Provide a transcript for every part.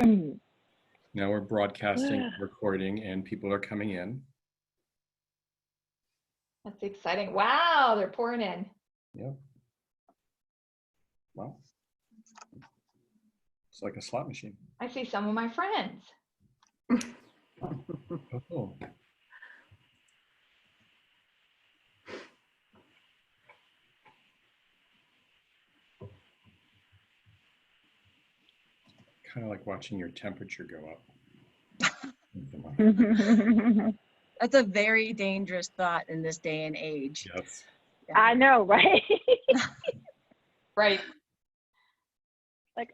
Now we're broadcasting, recording, and people are coming in. That's exciting. Wow, they're pouring in. Yep. Well, it's like a slot machine. I see some of my friends. Oh. Kind of like watching your temperature go up. That's a very dangerous thought in this day and age. Yes. Yeah. I know, right? Right. Like,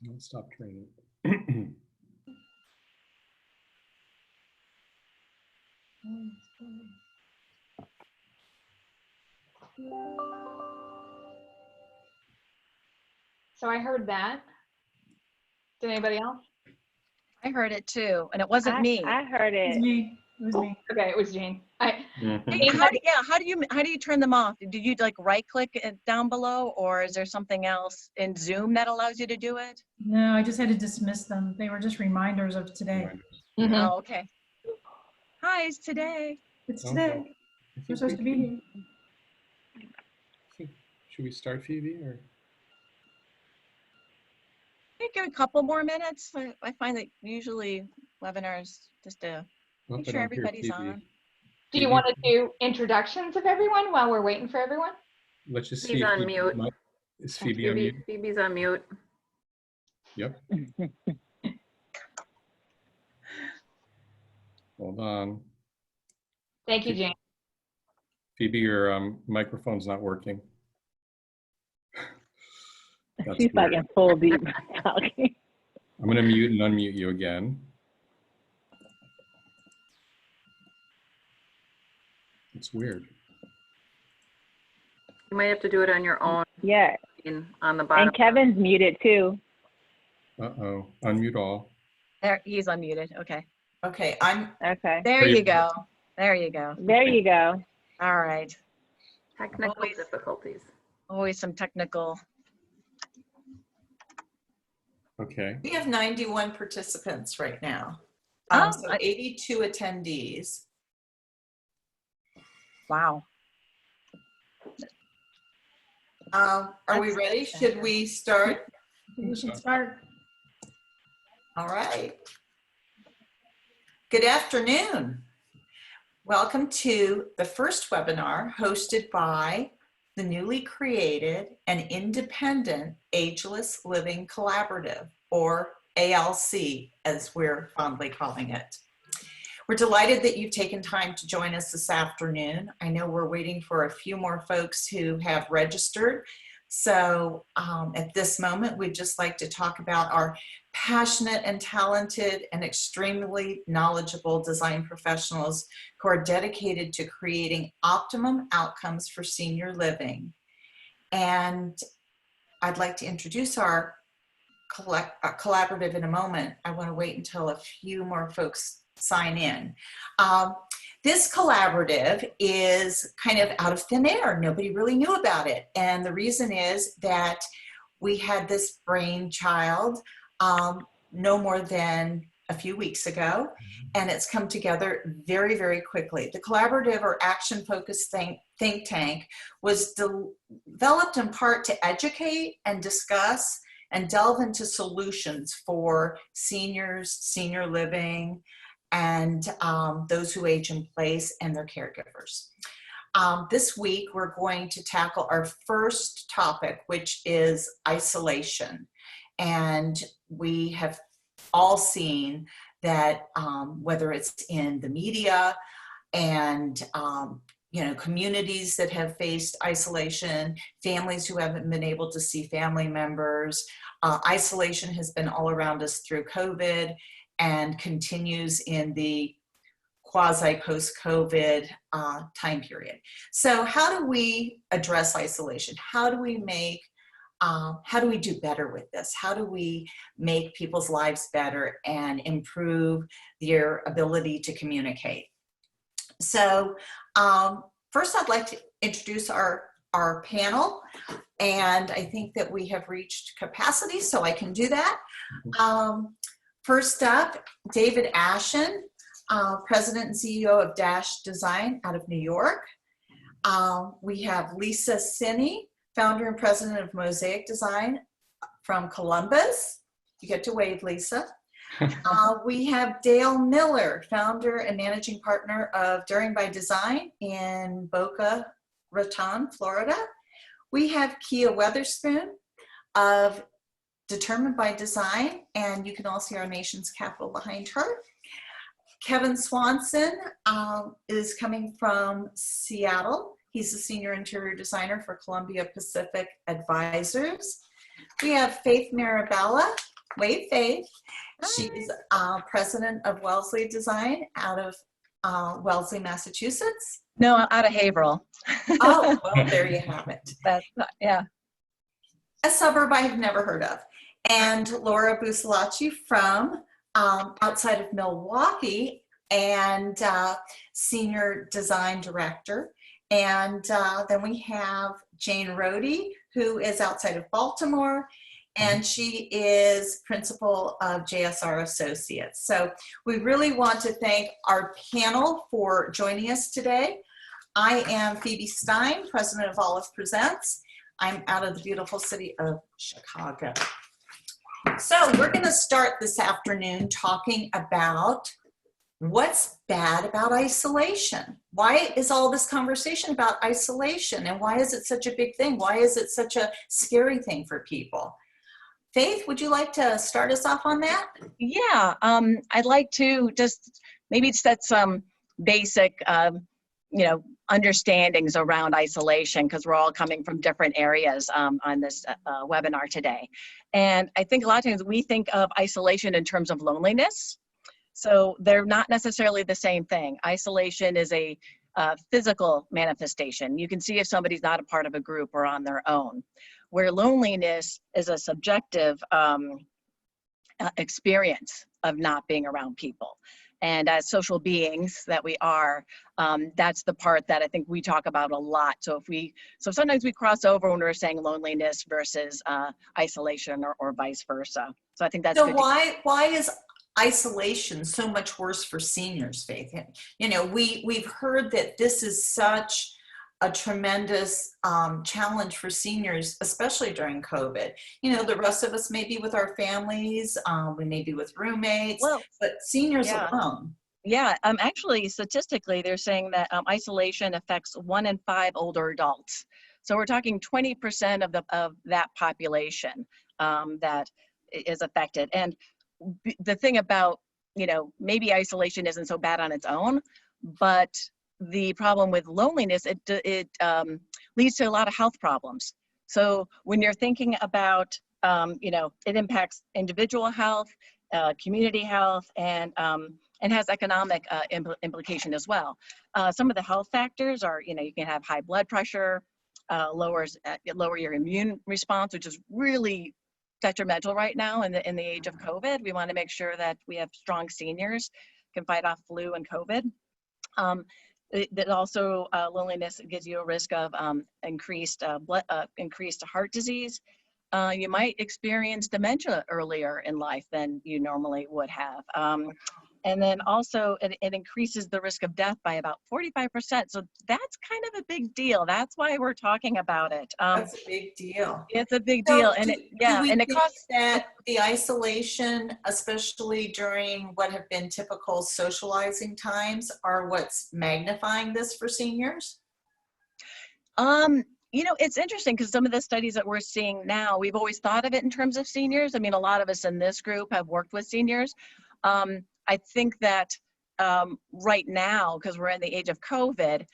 Don't stop training. So I heard that. Did anybody else? I heard it too, and it wasn't me. I heard It was it. me. It was me. Okay, it was Jean. Hey, how do you turn them off? Did you like right click it down below, or is there something else in Zoom that allows you to do it? No, I just had to dismiss them. They were just reminders of today. Mhm. Oh, okay. Hi, it's today. It's Okay. today. We're supposed to be here. Should we start, Phoebe? Or Give a couple more minutes. I find that usually webinars just to Well, make I sure don't hear everybody's Phoebe. on. Do you want to do introductions of everyone while we're waiting for everyone? Let's just see. He's if on Phoebe mute. might- Is Phoebe on mute? Phoebe's on mute. Yep. Hold on. Thank you, Jean. Phoebe, your microphone's not working. That's She's like weird. in full deep talking. I'm going to mute and unmute you again. It's weird. You might have to do it on your own Yeah, on the bottom. and Kevin's muted too. Uh-oh. Unmute all. There, he's unmuted. Okay. Okay, I'm Okay, There you go. There you go. there you go. All right. Technical Always. difficulties. Always some technical. Okay. we have 91 participants right now. Oh, So 82 attendees. Wow. Are we ready? Should we start? I think we should start. All right. Good afternoon. Welcome to the first webinar hosted by the newly created and independent Ageless Living Collaborative, or ALC, as we're fondly calling it. We're delighted that you've taken time to join us this afternoon. I know we're waiting for a few more folks who have registered. So at this moment, we'd just like to talk about our passionate and talented and extremely knowledgeable design professionals who are dedicated to creating optimum outcomes for senior living. And I'd like to introduce our collaborative in a moment. I want to wait until a few more folks sign in. This collaborative is kind of out of thin air. Nobody really knew about it. And the reason is that we had this brainchild no more than a few weeks ago, and it's come together very, very quickly. The collaborative or action-focused think tank was developed in part to educate and discuss and delve into solutions for seniors, senior living, and those who age in place and their caregivers. This week, we're going to tackle our first topic, which is isolation. And we have all seen that whether it's in the media and communities that have faced isolation, families who haven't been able to see family members, isolation has been all around us through COVID and continues in the quasi post-COVID time period. So how do we address isolation? How do we do better with this? How do we make people's lives better and improve their ability to communicate? So first I'd like to introduce our panel, and I think that we have reached capacity, so I can do that. First up, David Ashen, President and CEO of Dash Design out of New York. We have Lisa Sinney, founder and president of Mosaic Design from Columbus. You get to wave, Lisa. We have Dale Miller, founder and managing partner of Daring by Design in Boca Raton, Florida. We have Kia Weatherspoon of Determined by Design, and you can all see our nation's capital behind her. Kevin Swanson is coming from Seattle. He's a senior interior designer for Columbia Pacific Advisors. We have Faith Mirabella. Wave, Faith. She's president of Wellesley Design out of Wellesley, Massachusetts. No, out of Haverhill. Oh, well, there you have it. Yeah. A suburb I have never heard of. And Laura Busalacci from outside of Milwaukee, and senior design director. And then we have Jane Rohde, who is outside of Baltimore, and she is principal of JSR Associates. So we really want to thank our panel for joining us today. I am Phoebe Stein, president of Olive Presents. I'm out of the beautiful city of Chicago. So we're going to start this afternoon talking about what's bad about isolation. Why is all this conversation about isolation, and why is it such a big thing? Why is it such a scary thing for people? Faith, would you like to start us off on that? Yeah, I'd like to just maybe set some basic, understandings around isolation, because we're all coming from different areas on this webinar today. And I think a lot of times we think of isolation in terms of loneliness. So they're not necessarily the same thing. Isolation is a physical manifestation. You can see if somebody's not a part of a group or on their own, where loneliness is a subjective experience of not being around people. And as social beings that we are, that's the part that I think we talk about a lot. So sometimes we cross over when we're saying loneliness versus isolation or vice versa. So I think that's so good. Why is isolation so much worse for seniors, Faith? You know, we've heard that this is such a tremendous challenge for seniors, especially during COVID. You know, the rest of us may be with our families, we may be with roommates, but seniors alone. Yeah, actually, statistically, they're saying that isolation affects 1 in 5 older adults. So we're talking 20% of that population that is affected. And the thing about, maybe isolation isn't so bad on its own, but the problem with loneliness, it leads to a lot of health problems. So when you're thinking about, it impacts individual health, community health, and has economic implication as well. Some of the health factors are, you can have high blood pressure, lower your immune response, which is really detrimental right now in the age of COVID. We want to make sure that we have strong seniors can fight off flu and COVID. That also loneliness gives you a risk of increased heart disease. You might experience dementia earlier in life than you normally would have. And then also it increases the risk of death by about 45%. So that's kind of a big deal. That's why we're talking about it. That's a big deal. It's a big deal. Do we think that the isolation, especially during what have been typical socializing times, are what's magnifying this for seniors? It's interesting because some of the studies that we're seeing now, we've always thought of it in terms of seniors. I mean, a lot of us in this group have worked with seniors. I think that right now, because we're in the age of COVID,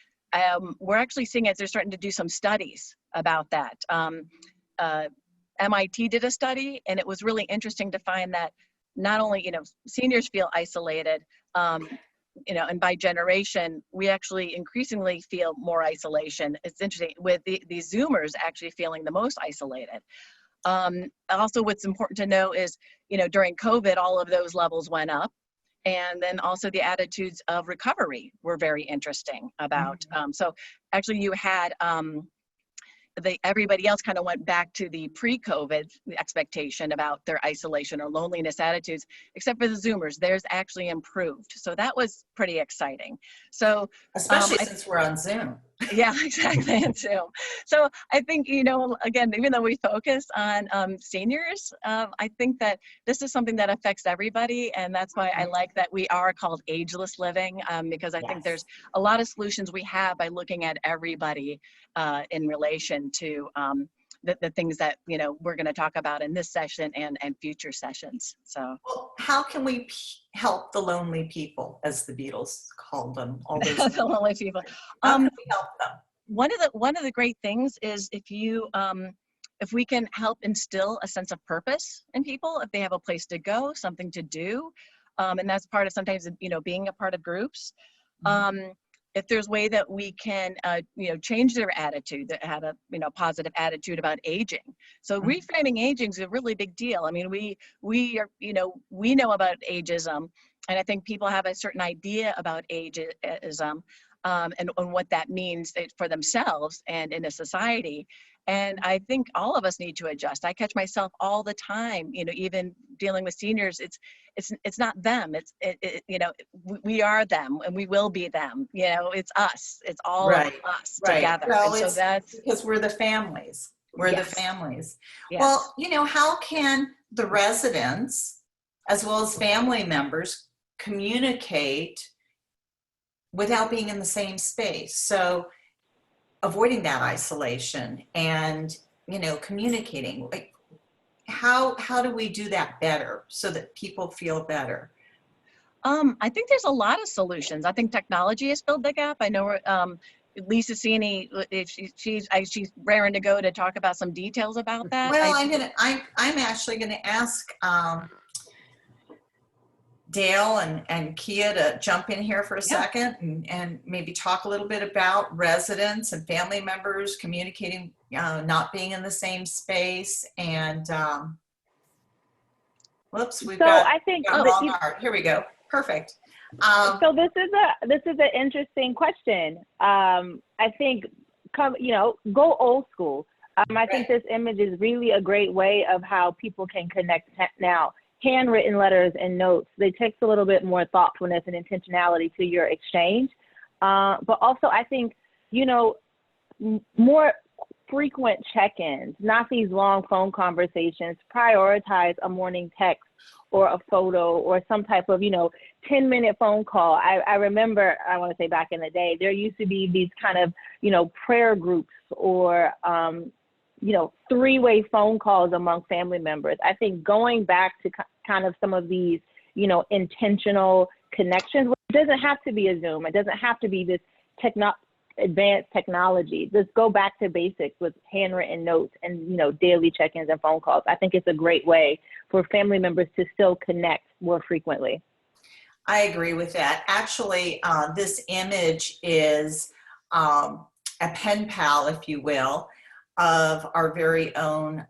we're actually seeing it. They're starting to do some studies about that. MIT did a study, and it was really interesting to find that not only, seniors feel isolated, and by generation, we actually increasingly feel more isolation. It's interesting with the Zoomers actually feeling the most isolated. Also, what's important to know is, during COVID, all of those levels went up. And then also the attitudes of recovery were very interesting about, so actually you had, everybody else kind of went back to the pre-COVID expectation about their isolation or loneliness attitudes, except for the Zoomers. Theirs actually improved. So that was pretty exciting. So Especially since we're on Zoom. yeah, exactly, and Zoom. So I think, you know, again, even though we focus on seniors, I think that this is something that affects everybody, and that's why I like that we are called ageless living, because I think there's a lot of solutions we have by looking at everybody in relation to the things that, you know, we're going to talk about in this session and future sessions. So Well, how can we help the lonely people, as the Beatles called them? All those the lonely people. How can we help them? One of the great things is if we can help instill a sense of purpose in people, if they have a place to go, something to do, and that's part of sometimes, you know, being a part of groups. If there's a way that we can, you know, change their attitude, that have a, you know, positive attitude about aging. So reframing aging is a really big deal. I mean, we are, you know, we know about ageism, and I think people have a certain idea about ageism and what that means for themselves and in a society. And I think all of us need to adjust. I catch myself all the time, you know, even dealing with seniors, it's not them, you know, we are them and we will be them, you know, it's us, it's all of us together. Well, and so that's because we're the families. We're Yes. the families. yes. Well, you know, how can the residents as well as family members communicate without being in the same space? So avoiding that isolation and, you know, communicating, like how do we do that better so that people feel better? I think there's a lot of solutions. I think technology has filled the gap. I know Lisa Cini, she's raring to go to talk about some details about that. Well, I'm actually gonna ask Dale and Kia to jump in here for a second and maybe talk a little bit about residents and family members communicating, not being in the same space. And whoops, we've got I think wrong art. Here we go. Perfect. So this is an interesting question. I think go old school. I think this image is really a great way of how people can connect now. Handwritten letters and notes, they take a little bit more thoughtfulness and intentionality to your exchange. But also I think, you know, more frequent check-ins, not these long phone conversations. Prioritize a morning text or a photo or some type of, 10-minute phone call. I remember, I want to say back in the day, there used to be these kind of, prayer groups or, three-way phone calls among family members. I think going back to kind of some of these, intentional connections, it doesn't have to be a Zoom. It doesn't have to be this advanced technology. Just go back to basics with handwritten notes and, daily check-ins and phone calls. I think it's a great way for family members to still connect more frequently. I agree with that. Actually, this image is a pen pal, if you will, of our very own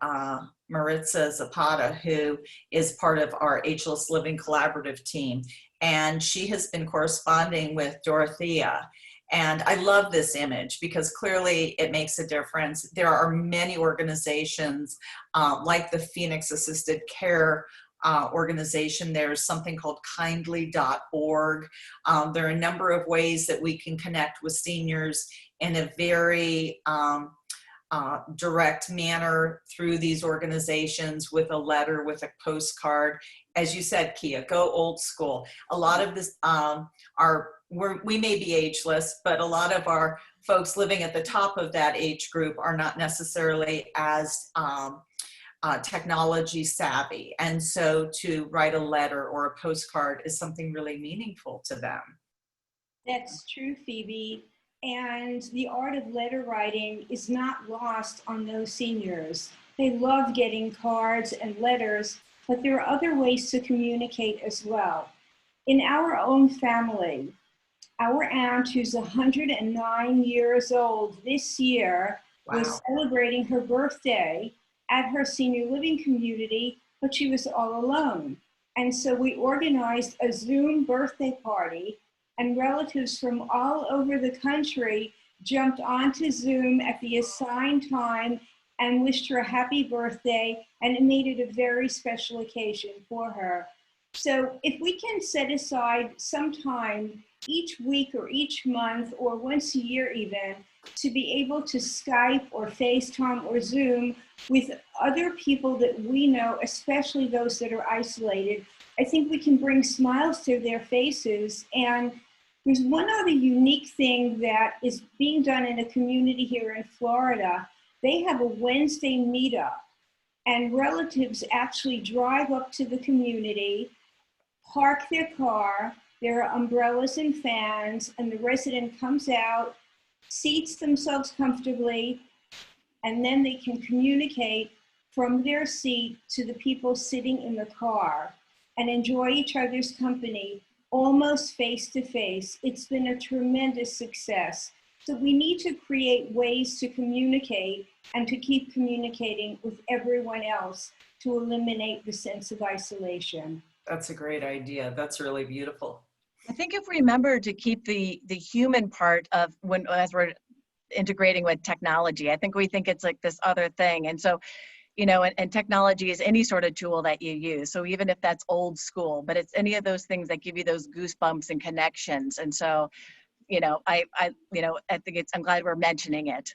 Maritza Zapata, who is part of our Ageless Living Collaborative team. And she has been corresponding with Dorothea. And I love this image because clearly it makes a difference. There are many organizations like the Phoenix Assisted Care organization. There's something called kindly.org. There are a number of ways that we can connect with seniors in a very direct manner through these organizations, with a letter, with a postcard. As you said, Kia, go old school. A lot of this we may be ageless, but a lot of our folks living at the top of that age group are not necessarily as technology savvy. And so to write a letter or a postcard is something really meaningful to them. That's true, Phoebe. And the art of letter writing is not lost on those seniors. They love getting cards and letters, but there are other ways to communicate as well. In our own family, our aunt, who's 109 years old this year, was celebrating her birthday at her senior living community, but she was all alone. And so we organized a Zoom birthday party, and relatives from all over the country jumped onto Zoom at the assigned time and wished her a happy birthday, and it made it a very special occasion for her. So if we can set aside some time each week or each month or once a year even to be able to Skype or FaceTime or Zoom with other people that we know, especially those that are isolated, I think we can bring smiles to their faces. And there's one other unique thing that is being done in a community here in Florida. They have a Wednesday meetup, and relatives actually drive up to the community, park their car, there are umbrellas and fans, and the resident comes out, seats themselves comfortably, and then they can communicate from their seat to the people sitting in the car and enjoy each other's company almost face to face. It's been a tremendous success. So we need to create ways to communicate and to keep communicating with everyone else to eliminate the sense of isolation. That's a great idea. That's really beautiful. I think if we remember to keep the human part of when, as we're integrating with technology, I think we think it's like this other thing. And so, you know, and technology is any sort of tool that you use. So even if that's old school, but it's any of those things that give you those goosebumps and connections. And so, you know, I think I'm glad we're mentioning it.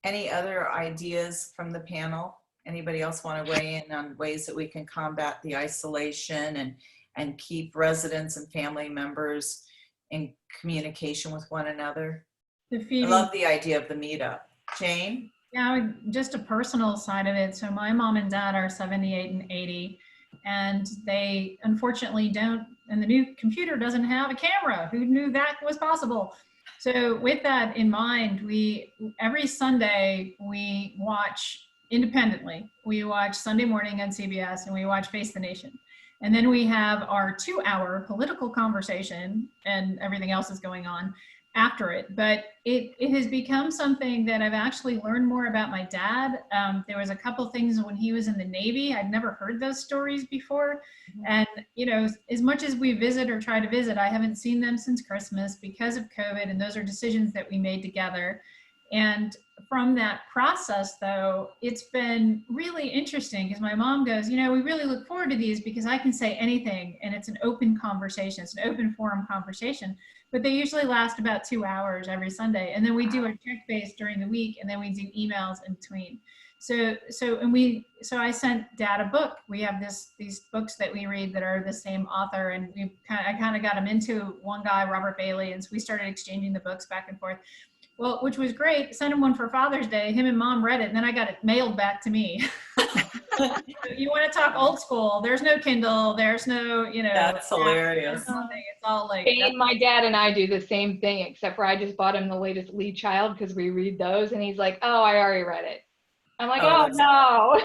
Any other ideas from the panel? Anybody else want to weigh in on ways that we can combat the isolation and keep residents and family members in communication with one another? I love the idea of the meetup. Jane? Yeah, just a personal side of it. So my mom and dad are 78 and 80, and they unfortunately don't, and the new computer doesn't have a camera. Who knew that was possible? So with that in mind, every Sunday we watch independently. We watch Sunday Morning on CBS, and we watch Face the Nation. And then we have our 2-hour political conversation, and everything else is going on after it. But it has become something that I've actually learned more about my dad. There was a couple things when he was in the Navy. I'd never heard those stories before. And, you know, as much as we visit or try to visit, I haven't seen them since Christmas because of COVID. And those are decisions that we made together. And from that process, though, it's been really interesting because my mom goes, you know, we really look forward to these because I can say anything and it's an open conversation. It's an open forum conversation, but they usually last about 2 hours every Sunday. And then we do a check base during the week, and then we do emails in between. So I sent Dad a book. We have these books that we read that are the same author, and I kind of got him into one guy, Robert Bailey, and so we started exchanging the books back and forth. Well, which was great. Sent him one for Father's Day. Him and Mom read it, and then I got it mailed back to me. You want to talk old school? There's no Kindle. There's no, you know. That's hilarious. It's all like. And my dad and I do the same thing, except for I just bought him the latest Lee Child because we read those, and he's like, "Oh, I already read it." I'm like, "Oh no."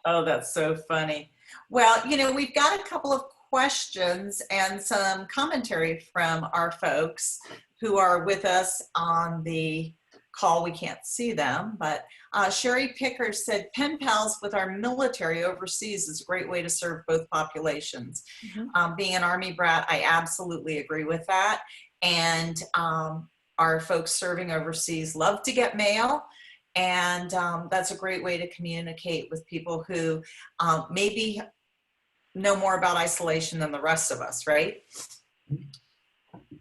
Oh, that's so funny. Well, you know, we've got a couple of questions and some commentary from our folks who are with us on the call. We can't see them, but Sherry Picker said, pen pals with our military overseas is a great way to serve both populations. Being an Army brat, I absolutely agree with that. And our folks serving overseas love to get mail. And that's a great way to communicate with people who maybe know more about isolation than the rest of us, right?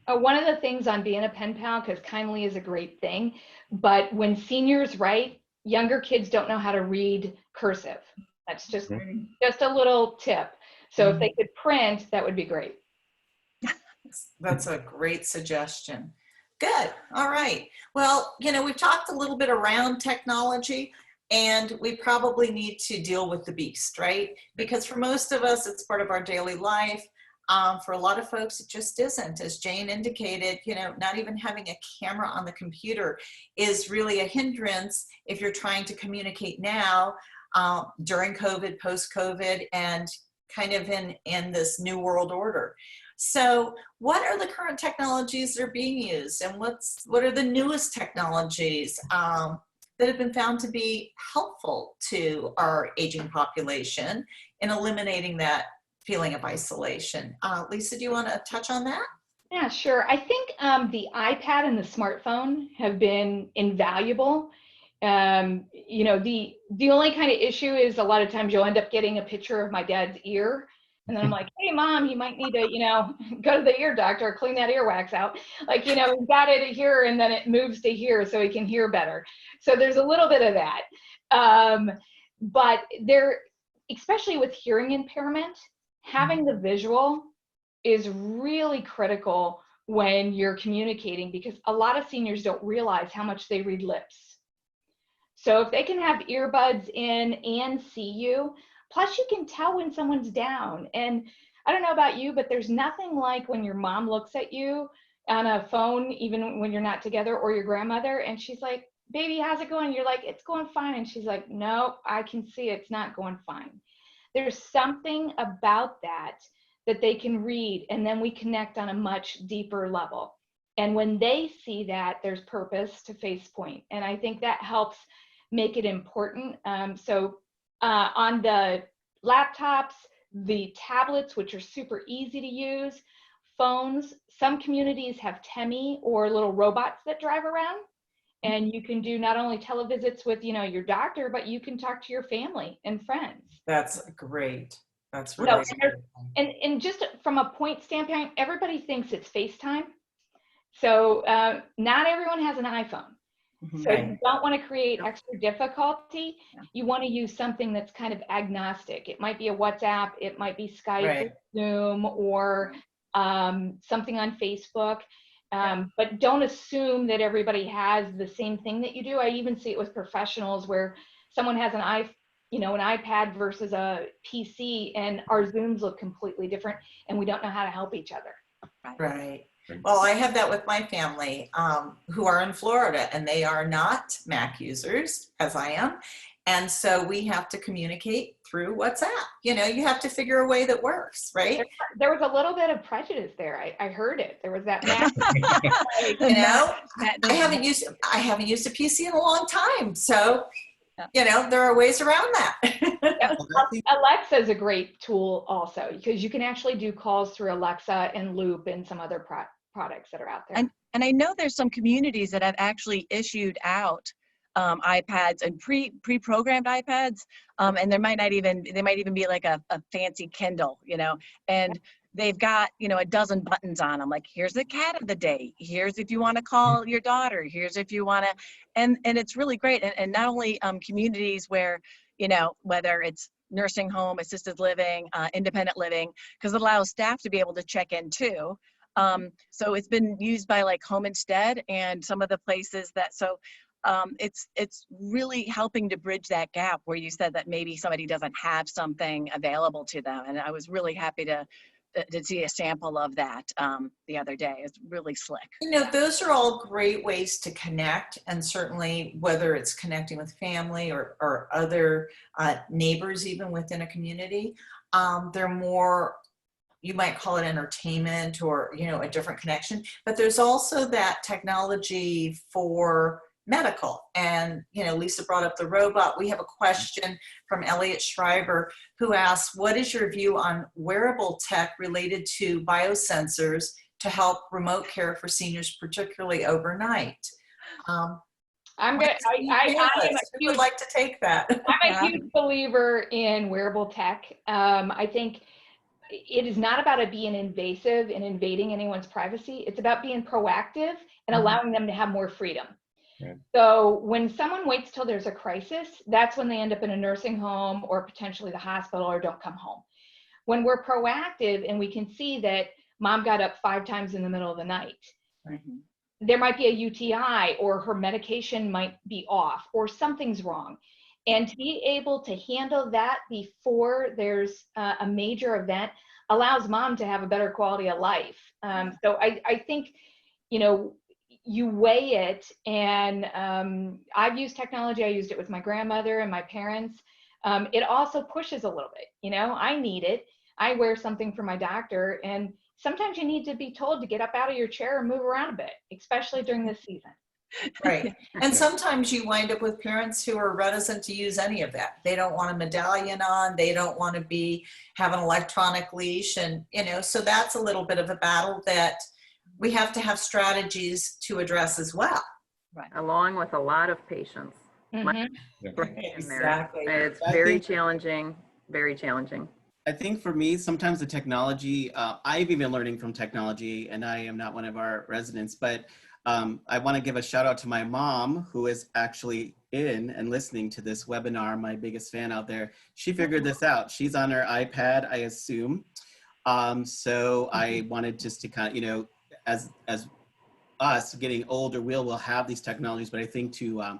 One of the things on being a pen pal, because Kindly is a great thing, but when seniors write, younger kids don't know how to read cursive. That's just a little tip. So if they could print, that would be great. That's a great suggestion. Good. All right. Well, you know, we've talked a little bit around technology, and we probably need to deal with the beast, right? Because for most of us, it's part of our daily life. For a lot of folks, it just isn't. As Jane indicated, you know, not even having a camera on the computer is really a hindrance if you're trying to communicate now during COVID, post-COVID, and kind of in this new world order. So what are the current technologies that are being used, and what are the newest technologies that have been found to be helpful to our aging population in eliminating that feeling of isolation. Lisa, do you want to touch on that? Yeah, sure. I think the iPad and the smartphone have been invaluable. The only kind of issue is a lot of times you'll end up getting a picture of my dad's ear. And then I'm like, hey, Mom, you might need to, go to the ear doctor, clean that earwax out. Like, we've got it here and then it moves to here so he can hear better. So there's a little bit of that. But there, especially with hearing impairment, having the visual is really critical when you're communicating, because a lot of seniors don't realize how much they read lips. So if they can have earbuds in and see you, plus you can tell when someone's down. And I don't know about you, but there's nothing like when your mom looks at you on a phone, even when you're not together, or your grandmother, and she's like, baby, how's it going? You're like, it's going fine. And she's like, no, I can see it's not going fine. There's something about that they can read, and then we connect on a much deeper level. And when they see that, there's purpose to FacePoint. And I think that helps make it important. On the laptops, the tablets, which are super easy to use, phones, some communities have Temi or little robots that drive around. And you can do not only televisits with, your doctor, but you can talk to your family and friends. That's great. That's really and just from a point standpoint, everybody thinks it's FaceTime. So not everyone has an iPhone. So you don't want to create extra difficulty. You want to use something that's kind of agnostic. It might be a WhatsApp, it might be Skype, Zoom, or something on Facebook. But don't assume that everybody has the same thing that you do. I even see it with professionals where someone has an iPad versus a PC, and our Zooms look completely different, and we don't know how to help each other. Right. Well, I have that with my family who are in Florida, and they are not Mac users, as I am. And so we have to communicate through WhatsApp. You have to figure a way that works, right? There was a little bit of prejudice there. I heard it. There was that Mac. I haven't used a PC in a long time. So, there are ways around that. Alexa is a great tool also, because you can actually do calls through Alexa and Loop and some other products that are out there. And I know there's some communities that have actually issued out iPads and pre-programmed iPads, and they might even be like a fancy Kindle, and they've got, a dozen buttons on them. Like, here's the cat of the day. Here's if you want to call your daughter. Here's if you want to, and it's really great. And not only communities where, whether it's nursing home, assisted living, independent living, because it allows staff to be able to check in too. So it's been used by like Home Instead and some of the places it's really helping to bridge that gap where you said that maybe somebody doesn't have something available to them. And I was really happy to see a sample of that the other day. It's really slick. Those are all great ways to connect, and certainly whether it's connecting with family or other neighbors, even within a community, they're more, you might call it entertainment or, a different connection, but there's also that technology for medical. And, Lisa brought up the robot. We have a question from Elliot Schreiber, who asks, what is your view on wearable tech related to biosensors to help remote care for seniors, particularly overnight? I would like to take that. I'm a huge believer in wearable tech. I think it is not about it being invasive and invading anyone's privacy. It's about being proactive and allowing them to have more freedom. Right. So when someone waits till there's a crisis, that's when they end up in a nursing home or potentially the hospital or don't come home. When we're proactive and we can see that mom got up 5 times in the middle of the night, there might be a UTI or her medication might be off or something's wrong. And to be able to handle that before there's a major event allows mom to have a better quality of life. So I think, you weigh it, and I've used technology. I used it with my grandmother and my parents. It also pushes a little bit, I need it. I wear something for my doctor, and sometimes you need to be told to get up out of your chair and move around a bit, especially during this season. Right. And sometimes you wind up with parents who are reticent to use any of that. They don't want a medallion on, they don't want to have an electronic leash. And, so that's a little bit of a battle that we have to have strategies to address as well. Right. Along with a lot of patience. Mhm. In there. Exactly. It's I very think- challenging, very challenging. I think for me, sometimes the technology, I've even learning from technology, and I am not one of our residents, but I want to give a shout out to my mom, who is actually in and listening to this webinar, my biggest fan out there. She figured this out. She's on her iPad, I assume. So I wanted just to kind of, as us getting older, we'll have these technologies, but I think to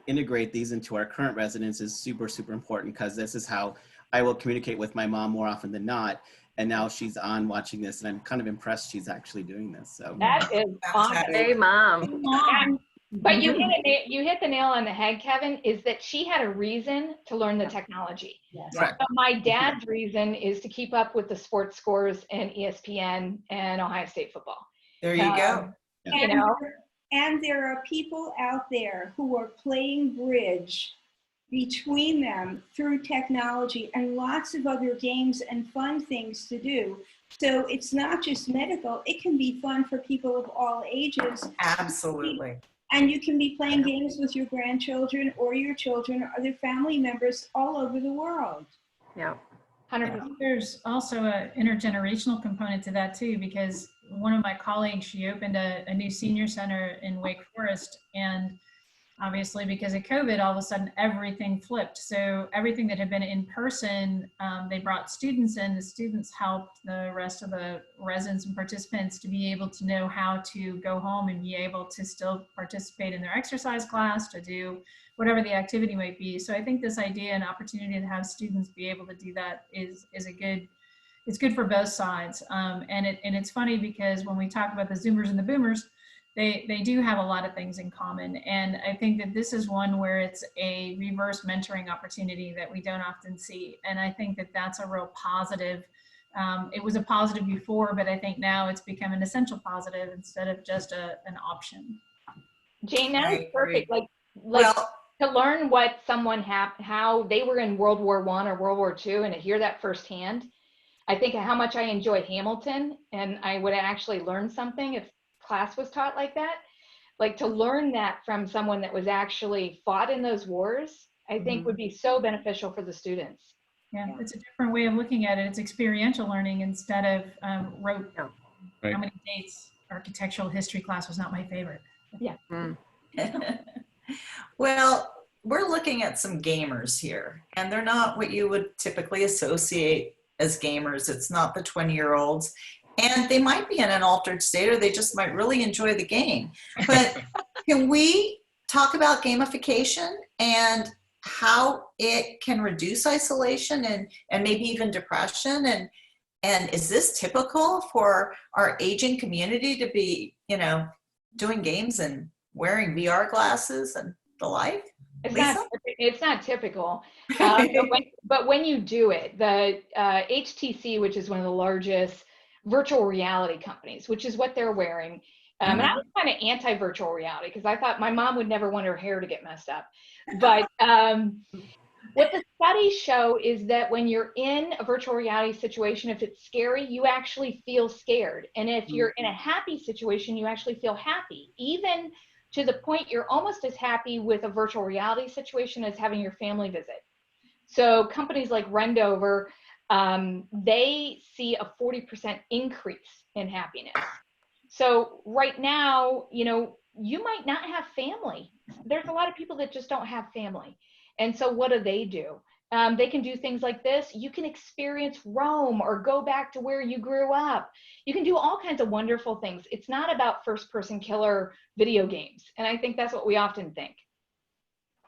integrate these into our current residents is super, super important, because this is how I will communicate with my mom more often than not. And now she's on watching this, and I'm kind of impressed she's actually doing this. So That is awesome. Hey, Mom. But you hit the nail on the head, Kevin, is that she had a reason to learn the technology. Right. So my dad's reason is to keep up with the sports scores and ESPN and Ohio State football. There you go. Um, You know, And there are people out there who are playing bridge between them through technology and lots of other games and fun things to do. So it's not just medical, it can be fun for people of all ages. Absolutely. And you can be playing games with your grandchildren or your children or other family members all over the world. Yeah. 100%. There's also an intergenerational component to that too, because one of my colleagues, she opened a new senior center in Wake Forest, and obviously because of COVID, all of a sudden everything flipped. So everything that had been in person, they brought students in. The students helped the rest of the residents and participants to be able to know how to go home and be able to still participate in their exercise class, to do whatever the activity might be. So I think this idea and opportunity to have students be able to do that is a good, it's good for both sides. And it's funny because when we talk about the Zoomers and the Boomers, they do have a lot of things in common. And I think that this is one where it's a reverse mentoring opportunity that we don't often see. And I think that that's a real positive. It was a positive before, but I think now it's become an essential positive instead of just an option. Jane, that is I perfect. agree. Like Well, to learn what someone how they were in World War I or World War II, and to hear that firsthand, I think of how much I enjoy Hamilton, and I would actually learn something if class was taught like that. Like to learn that from someone that was actually fought in those wars, I think would be so beneficial for the students. Yeah, it's a different way of looking at it. It's experiential learning instead of rote. Yeah. Right. How many dates? Architectural history class was not my favorite. well, we're looking at some gamers here, and they're not what you would typically associate as gamers. It's not the 20-year-olds, and they might be in an altered state, or they just might really enjoy the game. But can we talk about gamification and how it can reduce isolation and maybe even depression? And is this typical for our aging community to be, doing games and wearing VR glasses and the like? It's not typical, but when you do it, the HTC, which is one of the largest virtual reality companies, which is what they're wearing. And I was kind of anti-virtual reality because I thought my mom would never want her hair to get messed up. But what the studies show is that when you're in a virtual reality situation, if it's scary, you actually feel scared. And if you're in a happy situation, you actually feel happy, even to the point you're almost as happy with a virtual reality situation as having your family visit. So companies like Rendover, they see a 40% increase in happiness. So right now, you might not have family. There's a lot of people that just don't have family. And so what do? They can do things like this. You can experience Rome or go back to where you grew up. You can do all kinds of wonderful things. It's not about first-person killer video games. And I think that's what we often think.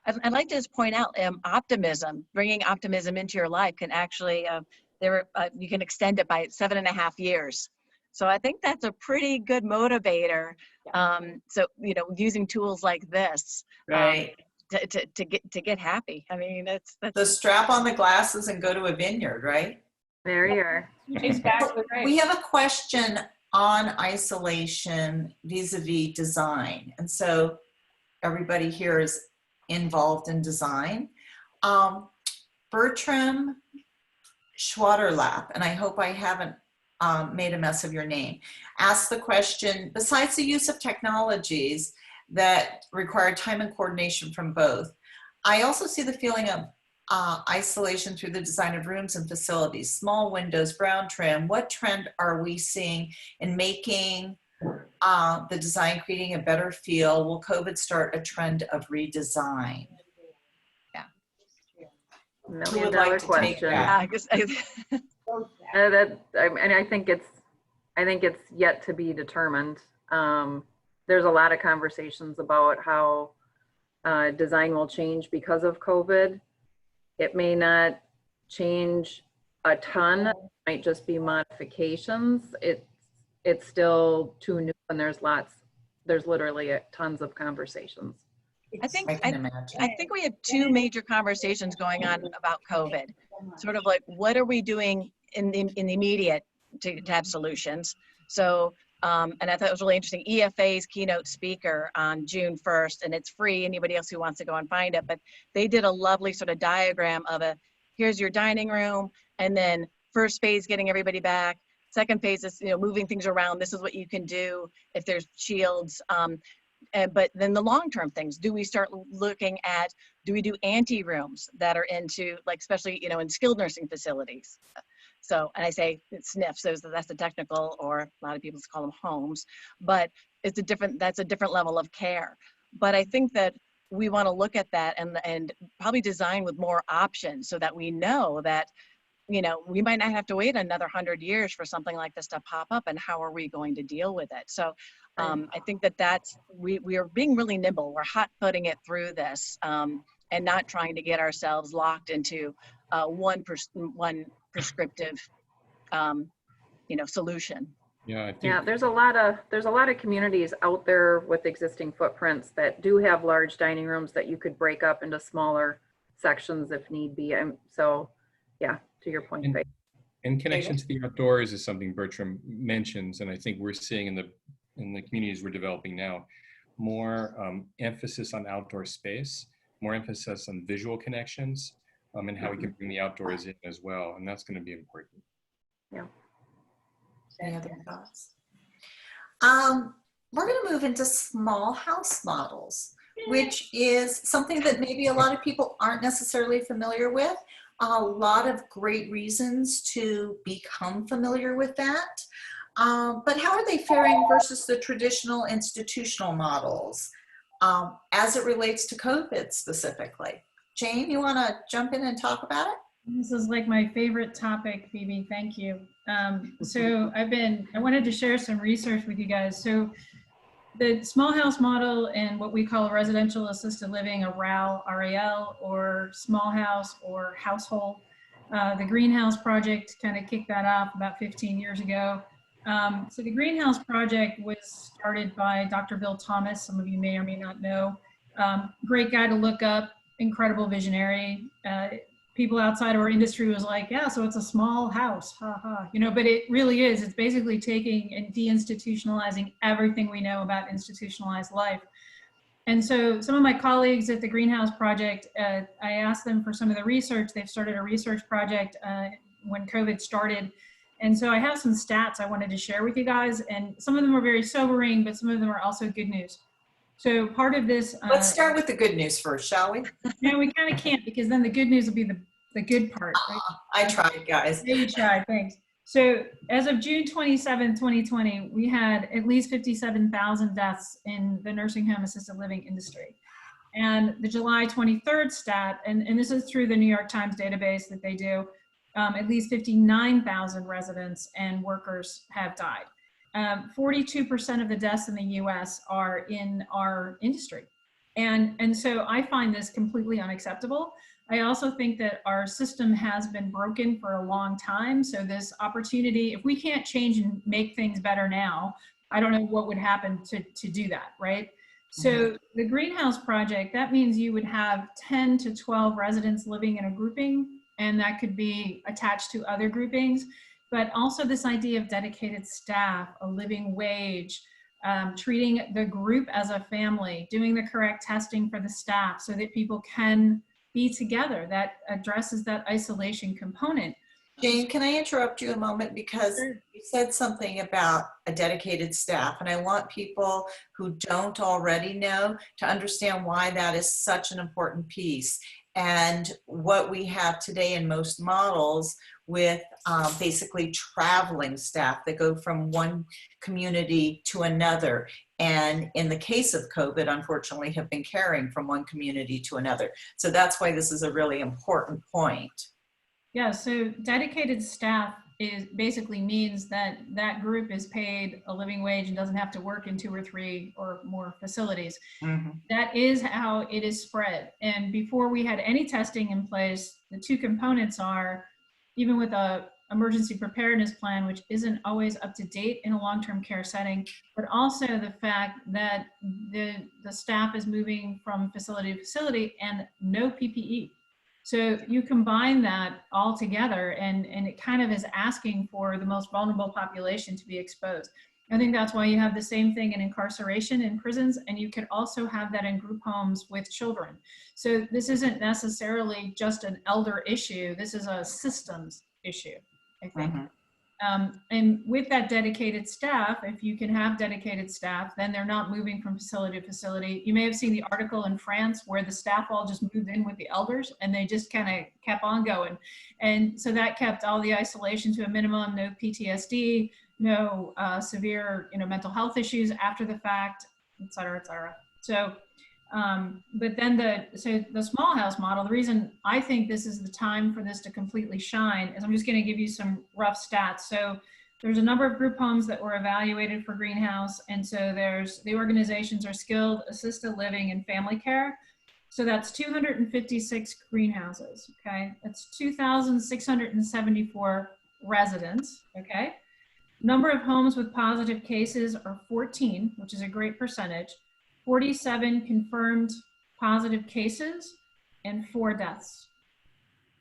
I'd like to just point out optimism, bringing optimism into your life can actually, you can extend it by 7.5 years. So I think that's a pretty good motivator. So, using tools like this. Right. To get happy. I mean, that's So strap on the glasses and go to a vineyard, right? There you are. Exactly right. We have a question on isolation vis-a-vis design. And so everybody here is involved in design. Bertram Schwaderlap, and I hope I haven't made a mess of your name, asked the question, besides the use of technologies that require time and coordination from both, I also see the feeling of isolation through the design of rooms and facilities, small windows, brown trim. What trend are we seeing in making the design creating a better feel? Will COVID start a trend of redesign? Who Million would like dollar to take question. that? I guess, I think it's yet to be determined. There's a lot of conversations about how design will change because of COVID. It may not change a ton. It might just be modifications. It's still too new, and there's literally tons of conversations. I think I can imagine. I think we have two major conversations going on about COVID. Sort of like, what are we doing in the immediate to have solutions? So, and I thought it was really interesting. EFA's keynote speaker on June 1st, and it's free. Anybody else who wants to go and find it, but they did a lovely sort of diagram of here's your dining room, and then first phase, getting everybody back. Second phase is, moving things around. This is what you can do if there's shields. But then the long-term things, do we start looking at, do we do anti-rooms that are into, like, especially, in skilled nursing facilities? So, and I say it's SNFs, so that's the technical, or a lot of people call them homes, but that's a different level of care. But I think that we want to look at that and probably design with more options so that we know that, we might not have to wait another 100 years for something like this to pop up, and how are we going to deal with it? So I think we are being really nimble. We're hot-footing it through this, and not trying to get ourselves locked into one prescriptive, solution. Yeah, I think Yeah, there's a lot of communities out there with existing footprints that do have large dining rooms that you could break up into smaller sections if need be. And so, yeah, to your point, Faith. and connection to the outdoors is something Bertram mentions, and I think we're seeing in the communities we're developing now more emphasis on outdoor space, more emphasis on visual connections, and how we can bring the outdoors in as well, and that's going to be important. Yeah. Any other thoughts? We're going to move into small house models, which is something that maybe a lot of people aren't necessarily familiar with. A lot of great reasons to become familiar with that. But how are they faring versus the traditional institutional models as it relates to COVID specifically? Jane, you want to jump in and talk about it? This is like my favorite topic, Phoebe. Thank you. So I wanted to share some research with you guys. So the small house model and what we call residential assisted living, a RAL, or small house or household. The Greenhouse Project kind of kicked that off about 15 years ago. So the Greenhouse Project was started by Dr. Bill Thomas. Some of you may or may not know. Great guy to look up, incredible visionary. People outside of our industry was like, yeah, so it's a small house, but it really is. It's basically taking and deinstitutionalizing everything we know about institutionalized life. And so some of my colleagues at the Greenhouse Project, I asked them for some of the research. They've started a research project when COVID started. And so I have some stats I wanted to share with you guys, and some of them are very sobering, but some of them are also good news. So part of this- Let's start with the good news first, shall we? No, we kind of can't, because then the good news will be the good part. Right? I tried, guys. Yeah, you tried, thanks. So as of June 27, 2020, we had at least 57,000 deaths in the nursing home assisted living industry. And the July 23rd stat, and this is through the New York Times database that they do, at least 59,000 residents and workers have died. 42% of the deaths in the US are in our industry. And so I find this completely unacceptable. I also think that our system has been broken for a long time. So this opportunity, if we can't change and make things better now, I don't know what would happen to do that, right? So the Greenhouse Project, that means you would have 10 to 12 residents living in a grouping, and that could be attached to other groupings. But also this idea of dedicated staff, a living wage, treating the group as a family, doing the correct testing for the staff so that people can be together. That addresses that isolation component. Jane, can I interrupt you a moment? Because you said something about a dedicated staff, and I want people who don't already know to understand why that is such an important piece. And what we have today in most models with basically traveling staff that go from one community to another. And in the case of COVID, unfortunately, have been caring from one community to another. So that's why this is a really important point. Yeah, so dedicated staff is basically means that that group is paid a living wage and doesn't have to work in 2 or 3 or more facilities. Mm-hmm. That is how it is spread. And before we had any testing in place, the 2 components are, even with a emergency preparedness plan, which isn't always up to date in a long-term care setting, but also the fact that the staff is moving from facility to facility and no PPE. So you combine that all together and it kind of is asking for the most vulnerable population to be exposed. I think that's why you have the same thing in incarceration in prisons, and you could also have that in group homes with children. So this isn't necessarily just an elder issue. This is a systems issue, I think. Mm-hmm. And with that dedicated staff, if you can have dedicated staff, then they're not moving from facility to facility. You may have seen the article in France where the staff all just moved in with the elders and they just kind of kept on going. And so that kept all the isolation to a minimum, no PTSD, no severe mental health issues after the fact, et cetera, et cetera. So, but then the small house model, the reason I think this is the time for this to completely shine is I'm just going to give you some rough stats. So there's a number of group homes that were evaluated for greenhouse. And so the organizations are skilled assisted living and family care. So that's 256 greenhouses. Okay. That's 2,674 residents. Okay. Number of homes with positive cases are 14, which is a great percentage. 47 confirmed positive cases and 4 deaths.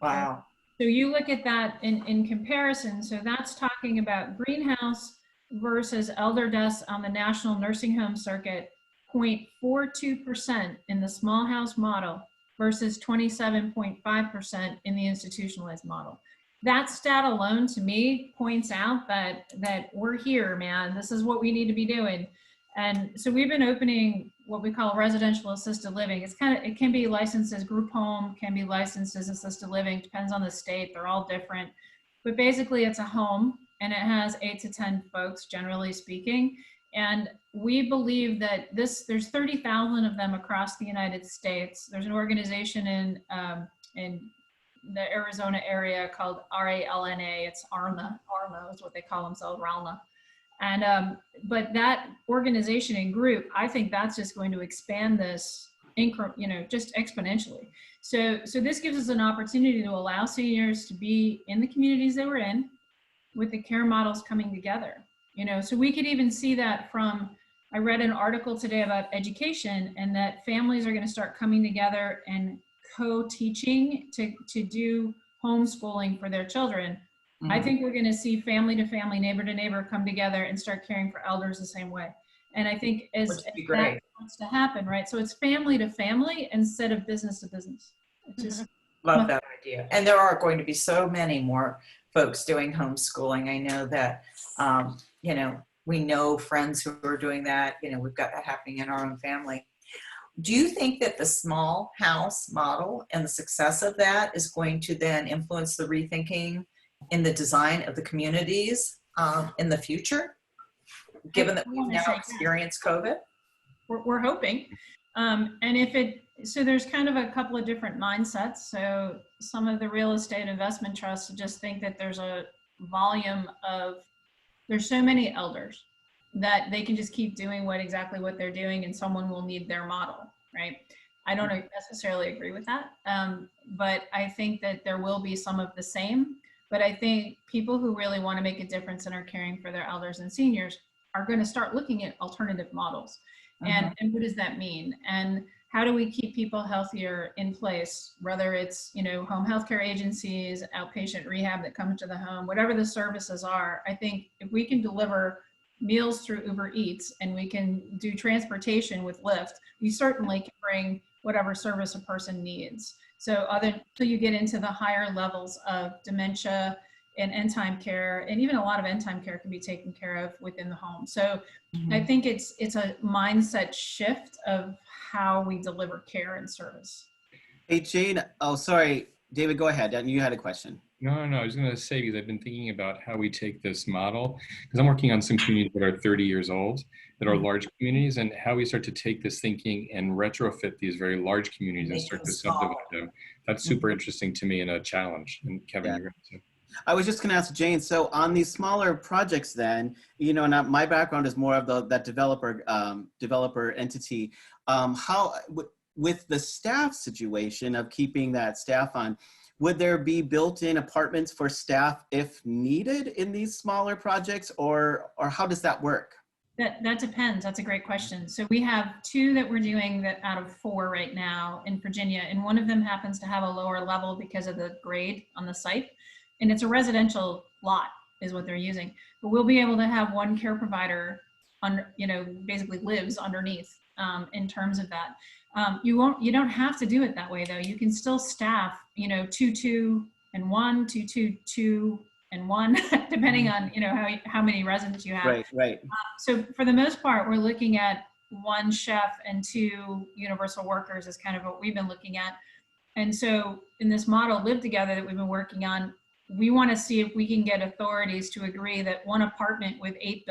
Wow. So you look at that in comparison. So that's talking about greenhouse versus elder deaths on the national nursing home circuit, 0.42% in the small house model versus 27.5% in the institutionalized model. That stat alone to me points out that we're here, man. This is what we need to be doing. And so we've been opening what we call residential assisted living. It can be licensed as group home, can be licensed as assisted living, depends on the state, they're all different. But basically it's a home and it has 8 to 10 folks, generally speaking. And we believe that there's 30,000 of them across the United States. There's an organization in the Arizona area called RALNA, it's ARNA is what they call themselves, RALNA. And, but that organization and group, I think that's just going to expand this, just exponentially. So this gives us an opportunity to allow seniors to be in the communities they were in with the care models coming together. So we could even see that from, I read an article today about education and that families are going to start coming together and co-teaching to do homeschooling for their children. Mm-hmm. I think we're going to see family to family, neighbor to neighbor come together and start caring for elders the same way. And I think as that wants to happen, right? So it's family to family instead of business to business. Just love that idea. And there are going to be so many more folks doing homeschooling. I know that, we know friends who are doing that. We've got that happening in our own family. Do you think that the small house model and the success of that is going to then influence the rethinking in the design of the communities in the future, given that we've now experienced COVID? We're hoping. So there's kind of a couple of different mindsets. So some of the real estate investment trusts just think that there's a volume there's so many elders that they can just keep doing exactly what they're doing and someone will need their model, right? I don't necessarily agree with that, but I think that there will be some of the same. But I think people who really want to make a difference and are caring for their elders and seniors are going to start looking at alternative models. And what does that mean? And how do we keep people healthier in place, whether it's, home healthcare agencies, outpatient rehab that comes to the home, whatever the services are. I think if we can deliver meals through Uber Eats and we can do transportation with Lyft, we certainly can bring whatever service a person needs. So until you get into the higher levels of dementia and end time care, and even a lot of end time care can be taken care of within the home. So I think it's a mindset shift of how we deliver care and service. Hey, Jane. Oh, sorry. David, go ahead. You had a question. No, I was going to say, because I've been thinking about how we take this model, because I'm working on some communities that are 30 years old, that are large communities, and how we start to take this thinking and retrofit these very large communities and start to subdivide them. That's super interesting to me and a challenge. And Kevin, you're going to say. I was just going to ask Jane, so on these smaller projects then, you know, and my background is more of that developer entity, with the staff situation of keeping that staff on, would there be built-in apartments for staff if needed in these smaller projects, or how does that work? That depends. That's a great question. So we have 2 that we're doing that out of 4 right now in Virginia, and one of them happens to have a lower level because of the grade on the site, and it's a residential lot is what they're using. But we'll be able to have one care provider basically lives underneath in terms of that. You don't have to do it that way though. You can still staff, 2-2 and 1, 2-2-2 and 1, depending on, how many residents you have. Right. So for the most part, we're looking at 1 chef and 2 universal workers is kind of what we've been looking at. And so in this model, Live Together, that we've been working on, we want to see if we can get authorities to agree that 1 apartment with 8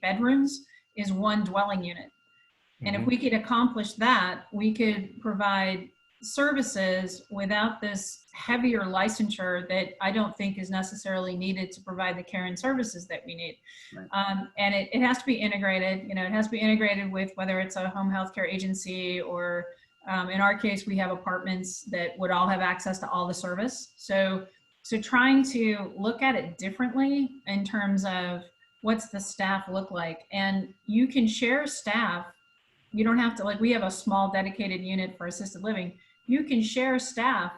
bedrooms is 1 dwelling unit. And if we could accomplish that, we could provide services without this heavier licensure that I don't think is necessarily needed to provide the care and services that we need. Right. And it has to be integrated. It has to be integrated with whether it's a home health care agency or in our case, we have apartments that would all have access to all the service. So trying to look at it differently in terms of what's the staff look like. And you can share staff. You don't have to, we have a small dedicated unit for assisted living. You can share staff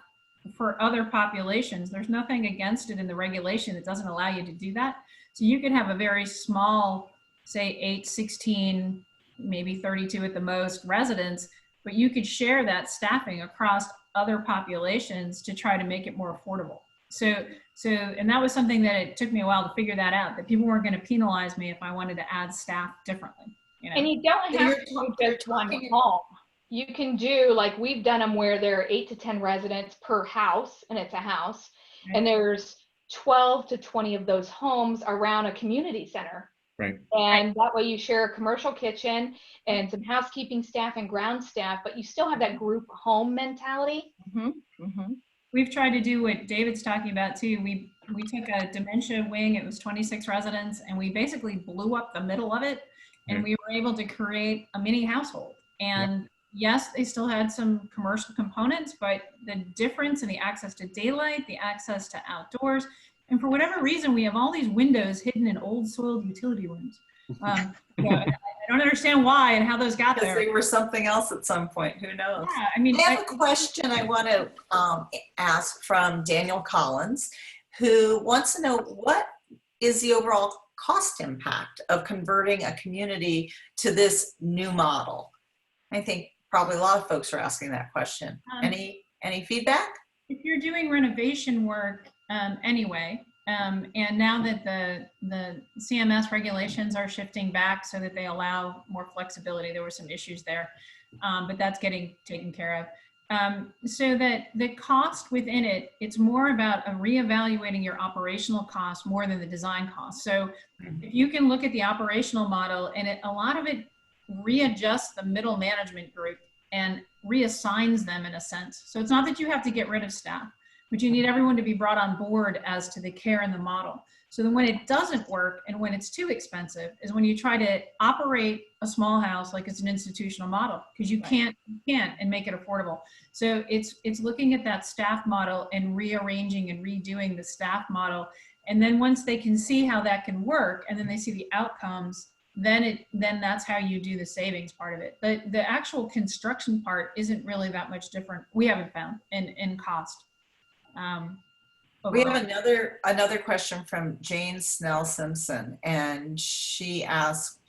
for other populations. There's nothing against it in the regulation that doesn't allow you to do that. So you could have a very small, say 8, 16, maybe 32 at the most residents, but you could share that staffing across other populations to try to make it more affordable. And that was something that it took me a while to figure that out, that people weren't going to penalize me if I wanted to add staff differently. And you don't have to do just 1 home. You can do, like we've done them where there are 8 to 10 residents per house, and it's a house, right. And there's 12 to 20 of those homes around a community center. Right. And that way you share a commercial kitchen and some housekeeping staff and ground staff, but you still have that group home mentality. We've tried to do what David's talking about too. We took a dementia wing, it was 26 residents, and we basically blew up the middle of it. And we were able to create a mini household. And yes, they still had some commercial components, but the difference in the access to daylight, the access to outdoors, and for whatever reason, we have all these windows hidden in old soiled utility rooms. I don't understand why and how those got there. Because they were something else at some point, who knows? Yeah, I mean, I have a question I want to ask from Daniel Collins, who wants to know what is the overall cost impact of converting a community to this new model? I think probably a lot of folks are asking that question. Any feedback? If you're doing renovation work anyway, and now that the CMS regulations are shifting back so that they allow more flexibility, there were some issues there, but that's getting taken care of. So that the cost within it, it's more about reevaluating your operational costs more than the design costs. So if you can look at the operational model, and a lot of it readjusts the middle management group and reassigns them in a sense. So it's not that you have to get rid of staff, but you need everyone to be brought on board as to the care and the model. So then when it doesn't work and when it's too expensive is when you try to operate a small house like it's an institutional model, because you can't and make it affordable. So it's looking at that staff model and rearranging and redoing the staff model. And then once they can see how that can work and then they see the outcomes, then that's how you do the savings part of it. But the actual construction part isn't really that much different. We haven't found in cost. We have overall. another question from Jane Snell Simpson, and she asks,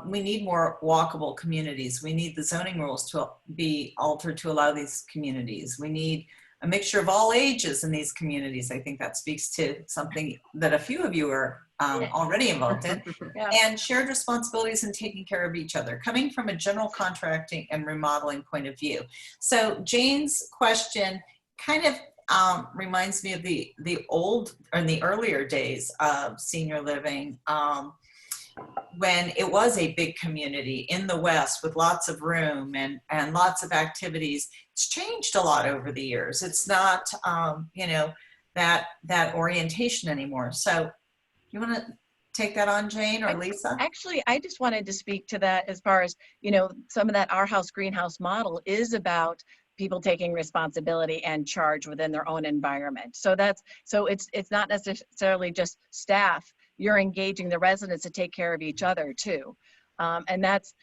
we need more walkable communities. We need the zoning rules to be altered to allow these communities. We need a mixture of all ages in these communities. I think that speaks to something that a few of you are already involved in. Yeah. And shared responsibilities and taking care of each other, coming from a general contracting and remodeling point of view. So Jane's question kind of reminds me of the old, or in the earlier days of senior living, when it was a big community in the West with lots of room and lots of activities. It's changed a lot over the years. It's not, you know, that orientation anymore. So you want to take that on, Jane or Lisa? Actually, I just wanted to speak to that as far as, you know, some of that Our House Greenhouse model is about people taking responsibility and charge within their own environment. So it's not necessarily just staff. You're engaging the residents to take care of each other too.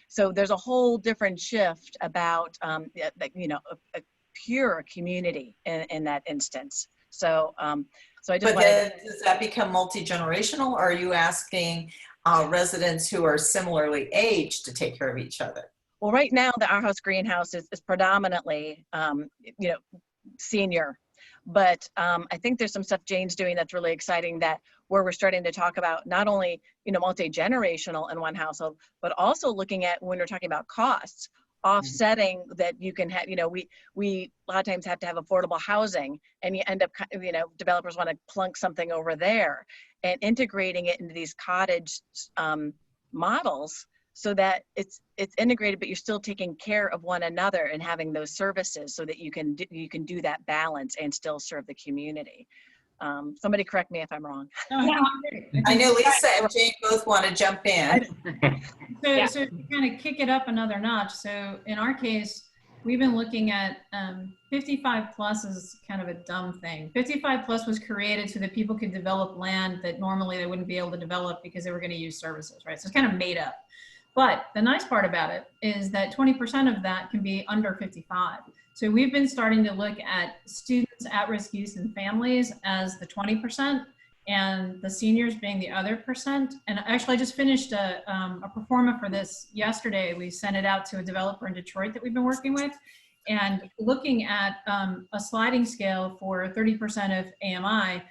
So there's a whole different shift about, you know, a pure community in that instance. So I just But then does that become multi-generational, or are you asking residents who are similarly aged to take care of each other? Well, right now the Our House Greenhouse is predominantly, you know, senior, but I think there's some stuff Jane's doing that's really exciting, that where we're starting to talk about not only, you know, multi-generational in one household, but also looking at, when we're talking about costs, offsetting that you can have, you know, we a lot of times have to have affordable housing, and you end up, you know, developers want to plunk something over there, and integrating it into these cottage models so that it's integrated, but you're still taking care of one another and having those services so that you can do that balance and still serve the community. Somebody correct me if I'm wrong. No, I think you're great. I know Lisa and Jane both want to jump in. So to kind of kick it up another notch. So in our case, we've been looking at 55 plus is kind of a dumb thing. 55 plus was created so that people could develop land that normally they wouldn't be able to develop because they were going to use services, right? So it's kind of made up. But the nice part about it is that 20% of that can be under 55. So we've been starting to look at students, at-risk youth, and families as the 20%, and the seniors being the other percent. And actually, I just finished a pro forma for this yesterday. We sent it out to a developer in Detroit that we've been working with, and looking at a sliding scale for 30% of AMI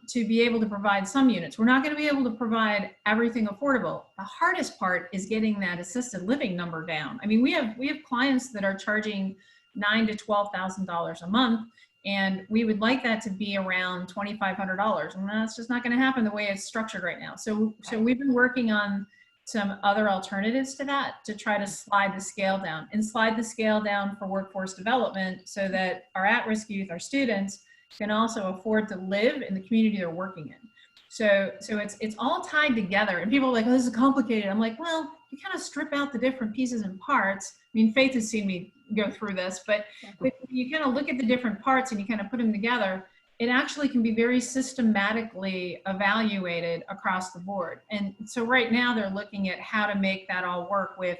to be able to provide some units. We're not going to be able to provide everything affordable. The hardest part is getting that assisted living number down. I mean, we have clients that are charging $9,000 to $12,000 a month, and we would like that to be around $2,500, and that's just not going to happen the way it's structured right now. So we've been working on some other alternatives to that to try to slide the scale down, and slide the scale down for workforce development so that our at-risk youth, our students, can also afford to live in the community they're working in. So it's all tied together, and people are like, oh, this is complicated. I'm like, well, you kind of strip out the different pieces and parts. I mean, Faith has seen me go through this, but you kind of look at the different parts and you kind of put them together. It actually can be very systematically evaluated across the board. And so right now they're looking at how to make that all work with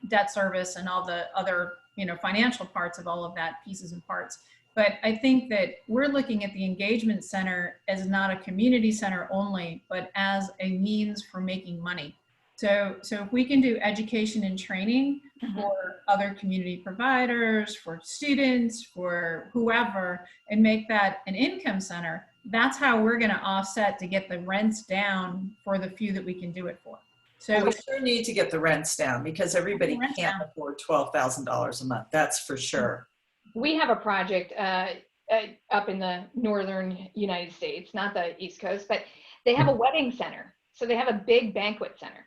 debt service and all the other, you know, financial parts of all of that, pieces and parts. But I think that we're looking at the engagement center as not a community center only, but as a means for making money. So if we can do education and training for other community providers, for students, for whoever, and make that an income center, that's how we're going to offset to get the rents down for the few that we can do it for. So well, we sure need to get the rents down, because everybody can't afford $12,000 a month. That's for sure. We have a project up in the northern United States, not the East Coast, but they have a wedding center. So they have a big banquet center.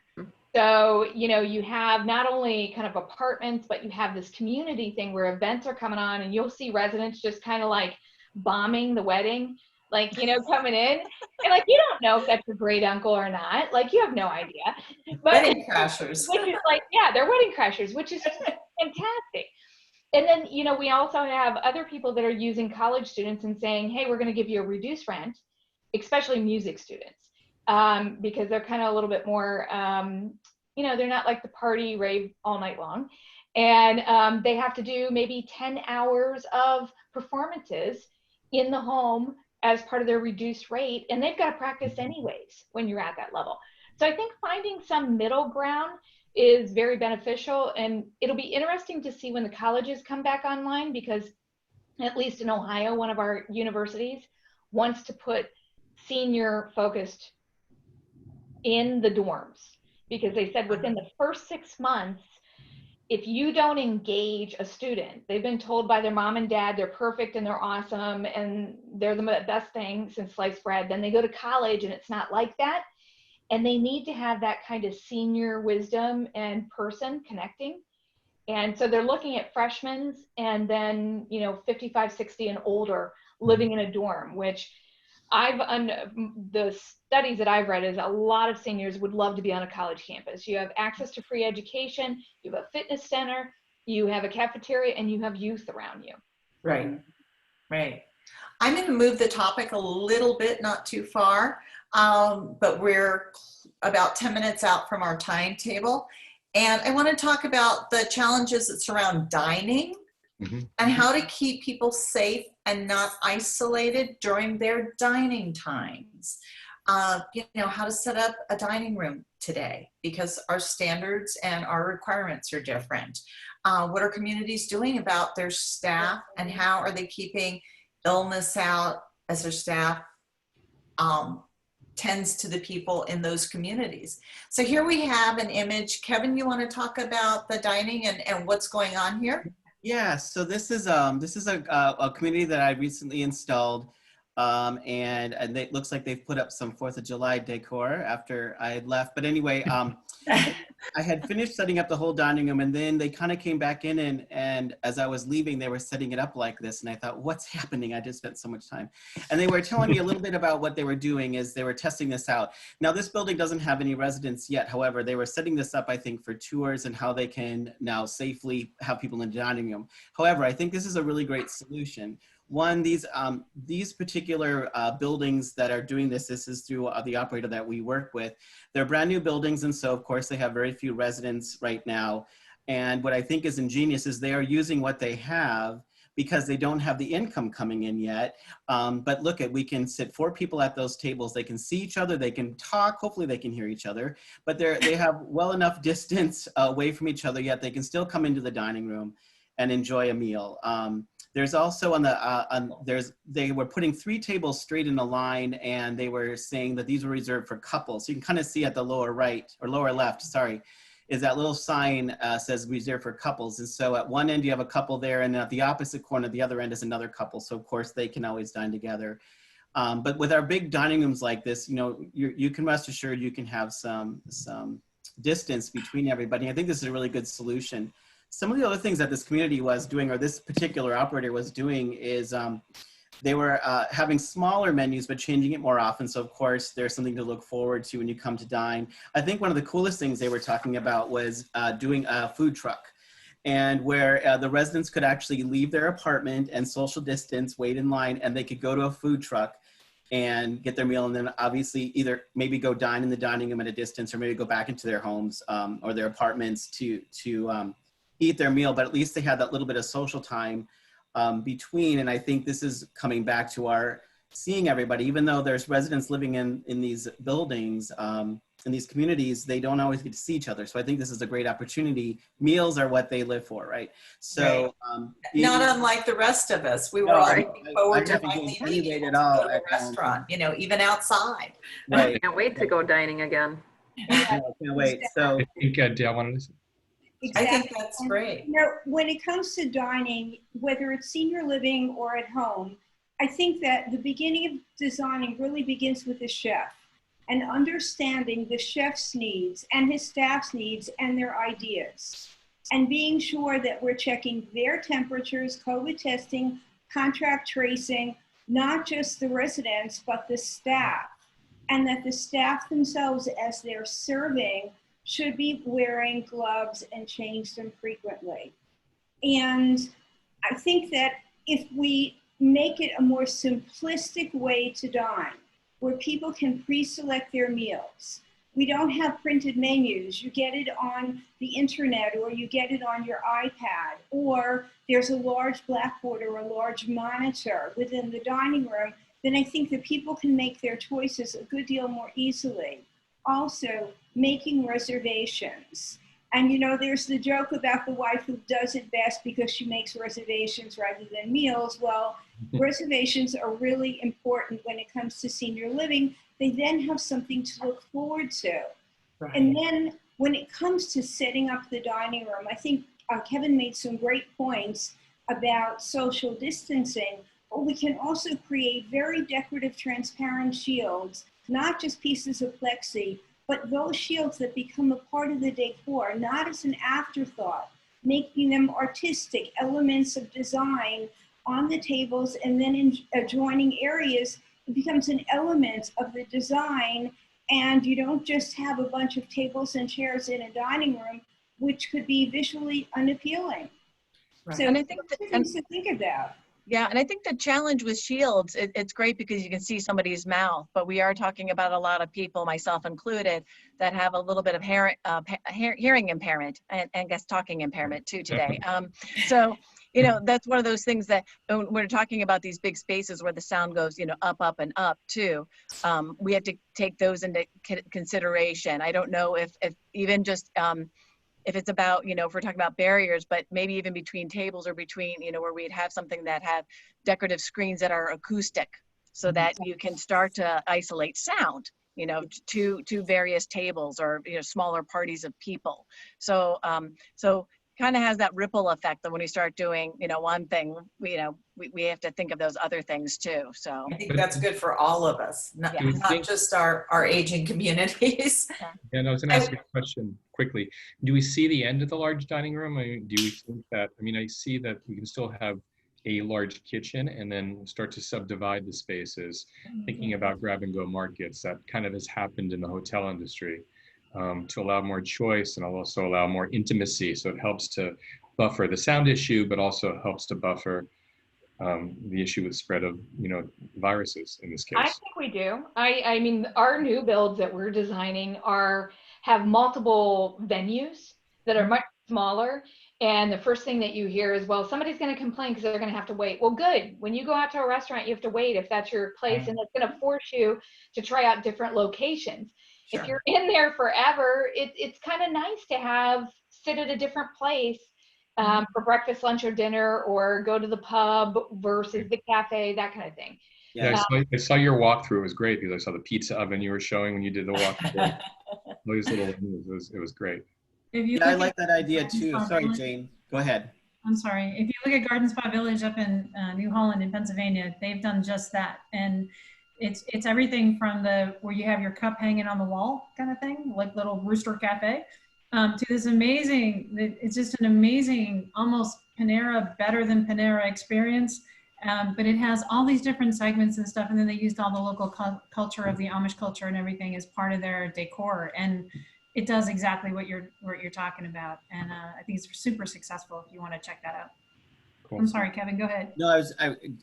So, you know, you have not only kind of apartments, but you have this community thing where events are coming on, and you'll see residents just kind of like bombing the wedding, like, you know, coming in. And like, you don't know if that's a great uncle or not. Like, you have no idea. But, wedding crashers. Which is like, yeah, they're wedding crashers, which is fantastic. And then, you know, we also have other people that are using college students and saying, hey, we're going to give you a reduced rent, especially music students. Because they're kind of a little bit more, you know, they're not like the party rave all night long. And they have to do maybe 10 hours of performances in the home as part of their reduced rate, and they've got to practice anyways when you're at that level. So I think finding some middle ground is very beneficial, and it'll be interesting to see when the colleges come back online, because at least in Ohio, one of our universities wants to put senior focused in the dorms, because they said within the first 6 months, if you don't engage a student, they've been told by their mom and dad they're perfect and they're awesome and they're the best thing since sliced bread, then they go to college and it's not like that. And they need to have that kind of senior wisdom and person connecting. And so they're looking at freshmen and then, 55, 60 and older living in a dorm, which the studies that I've read is a lot of seniors would love to be on a college campus. You have access to free education, you have a fitness center, you have a cafeteria, and you have youth around you. Right, right. I'm going to move the topic a little bit, not too far, but we're about 10 minutes out from our timetable. And I want to talk about the challenges that surround dining and how to keep people safe and not isolated during their dining times. How to set up a dining room today, because our standards and our requirements are different. What are communities doing about their staff, and how are they keeping illness out as their staff tends to the people in those communities? So here we have an image. Kevin, you want to talk about the dining and what's going on here? Yeah, so this is a community that I recently installed, and it looks like they've put up some 4th of July decor after I had left. But anyway, I had finished setting up the whole dining room, and then they kind of came back in, and as I was leaving, they were setting it up like this, and I thought, what's happening? I just spent so much time. And they were telling me a little bit about what they were doing is they were testing this out. Now, this building doesn't have any residents yet. However, they were setting this up, I think, for tours and how they can now safely have people in the dining room. However, I think this is a really great solution. One, these particular buildings that are doing this is through the operator that we work with. They're brand new buildings, and so of course they have very few residents right now. And what I think is ingenious is they are using what they have because they don't have the income coming in yet. But look, we can sit 4 people at those tables. They can see each other, they can talk, hopefully they can hear each other, but they have well enough distance away from each other, yet they can still come into the dining room and enjoy a meal. There's also they were putting 3 tables straight in a line, and they were saying that these were reserved for couples. So you can kind of see at the lower right, or lower left, sorry, is that little sign says reserved for couples. And so at one end you have a couple there, and at the opposite corner, the other end is another couple. So of course they can always dine together. But with our big dining rooms like this, you can rest assured you can have some distance between everybody. I think this is a really good solution. Some of the other things that this community was doing, or this particular operator was doing, is they were having smaller menus, but changing it more often. So of course, there's something to look forward to when you come to dine. I think one of the coolest things they were talking about was doing a food truck, and where the residents could actually leave their apartment and social distance, wait in line, and they could go to a food truck and get their meal, and then obviously either maybe go dine in the dining room at a distance, or maybe go back into their homes or their apartments to eat their meal, but at least they had that little bit of social time between. And I think this is coming back to our seeing everybody, even though there's residents living in these buildings, in these communities, they don't always get to see each other. So I think this is a great opportunity. Meals are what they live for, right? So not unlike the rest of us, we were all looking forward to finally being able to go to a restaurant, even outside. Right. I can't wait to go dining again. I can't wait. So I think Dale wanted to. I think that's great. When it comes to dining, whether it's senior living or at home, I think that the beginning of designing really begins with the chef and understanding the chef's needs and his staff's needs and their ideas, and being sure that we're checking their temperatures, COVID testing, contact tracing, not just the residents, but the staff, and that the staff themselves, as they're serving, should be wearing gloves and change them frequently. And I think that if we make it a more simplistic way to dine, where people can pre-select their meals, we don't have printed menus. You get it on the internet, or you get it on your iPad, or there's a large blackboard or a large monitor within the dining room then I think that people can make their choices a good deal more easily. Also, making reservations. And you know, there's the joke about the wife who does it best because she makes reservations rather than meals. Well, reservations are really important when it comes to senior living. They then have something to look forward to. Right. And then when it comes to setting up the dining room, I think Kevin made some great points about social distancing, but we can also create very decorative transparent shields, not just pieces of plexi, but those shields that become a part of the decor, not as an afterthought, making them artistic elements of design on the tables, and then in adjoining areas, it becomes an element of the design. And you don't just have a bunch of tables and chairs in a dining room, which could be visually unappealing. Right. So And I think that, things to think about. yeah, and I think the challenge with shields, it's great because you can see somebody's mouth, but we are talking about a lot of people, myself included, that have a little bit of hearing impairment and guess talking impairment too today. So, you know, that's one of those things that when we're talking about these big spaces where the sound goes, you know, up, up, and up too. We have to take those into consideration. I don't know if even just, if it's about, you know, if we're talking about barriers, but maybe even between tables or between, you know, where we'd have something that have decorative screens that are acoustic so that you can start to isolate sound, you know, to various tables or, you know, smaller parties of people. So, so kind of has that ripple effect that when we start doing, you know, one thing, we have to think of those other things too. So I think that's good for all of us, not, Yeah. not just our aging communities. Yeah, and I was going to ask you a question quickly. Do we see the end of the large dining room? I mean, do we think that, I mean, I see that we can still have a large kitchen and then start to subdivide the spaces, thinking about grab and go markets. That kind of has happened in the hotel industry to allow more choice and also allow more intimacy. So it helps to buffer the sound issue, but also helps to buffer the issue with spread of, you know, viruses in this case. I think we do. I mean, our new builds that we're designing have multiple venues that are much smaller. And the first thing that you hear is, well, somebody's going to complain because they're going to have to wait. Well, good. When you go out to a restaurant, you have to wait if that's your place, and it's going to force you to try out different locations. Sure. If you're in there forever, it's kind of nice to sit at a different place for breakfast, lunch, or dinner, or go to the pub versus the cafe, that kind of thing. Yeah, I saw your walkthrough. It was great because I saw the pizza oven you were showing when you did the walkthrough. Those little, it was great. If you Yeah, I look like at that idea Garden too. Spot Sorry, Village- Jane. Go ahead. I'm sorry. If you look at Garden Spot Village up in New Holland in Pennsylvania, they've done just that. And it's everything from where you have your cup hanging on the wall kind of thing, like little Rooster Cafe, to this amazing, it's just an amazing, almost Panera, better than Panera experience. But it has all these different segments and stuff. And then they used all the local culture of the Amish culture and everything as part of their decor. And it does exactly what you're talking about. And I think it's super successful if you want to check that out. Cool. I'm sorry, Kevin, go ahead. No,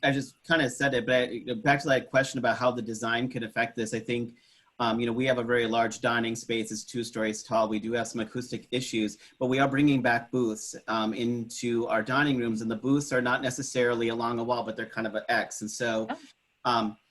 I just kind of said it, but back to that question about how the design could affect this. I think, you know, we have a very large dining space. It's 2 stories tall. We do have some acoustic issues, but we are bringing back booths into our dining rooms, and the booths are not necessarily along a wall, but they're kind of an X. And so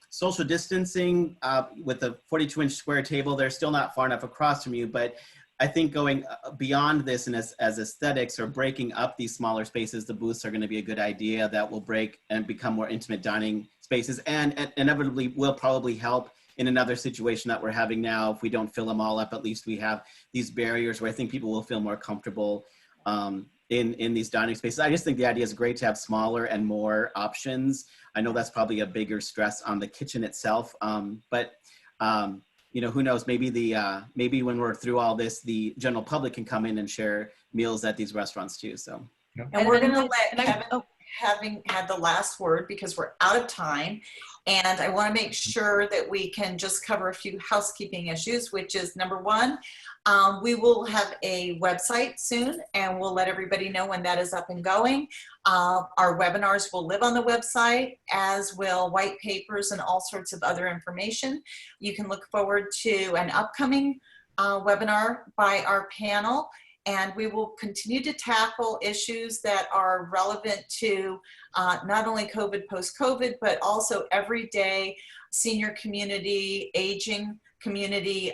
social distancing with a 42-inch square table, they're still not far enough across from you, but I think going beyond this and as aesthetics or breaking up these smaller spaces, the booths are going to be a good idea that will break and become more intimate dining spaces, and inevitably will probably help in another situation that we're having now. If we don't fill them all up, at least we have these barriers where I think people will feel more comfortable in these dining spaces. I just think the idea is great to have smaller and more options. I know that's probably a bigger stress on the kitchen itself, but you know, who knows, maybe when we're through all this, the general public can come in and share meals at these restaurants too, so. Yeah. And we're going to let Kevin having had the last word because we're out of time. And I want to make sure that we can just cover a few housekeeping issues, which is number 1, we will have a website soon, and we'll let everybody know when that is up and going. Our webinars will live on the website, as will white papers and all sorts of other information. You can look forward to an upcoming webinar by our panel. and we will continue to tackle issues that are relevant to not only COVID, post-COVID, but also everyday senior community, aging community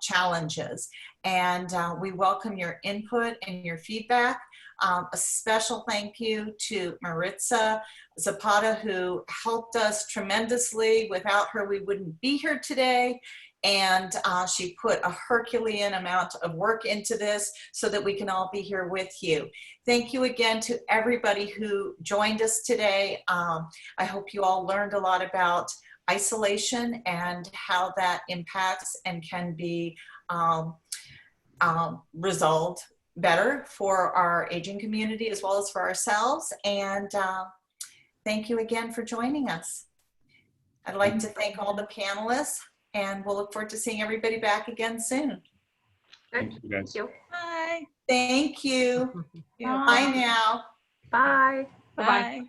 challenges. And we welcome your input and your feedback. A special thank you to Maritza Zapata, who helped us tremendously. Without her, we wouldn't be here today. And she put a Herculean amount of work into this so that we can all be here with you. Thank you again to everybody who joined us today. I hope you all learned a lot about isolation and how that impacts and can be resolved better for our aging community as well as for ourselves. And thank you again for joining us. I'd like to thank all the panelists, and we'll look forward to seeing everybody back again soon. Thank you, guys. Thank you. Bye. Thank you. Yeah. Bye now. Bye. Bye.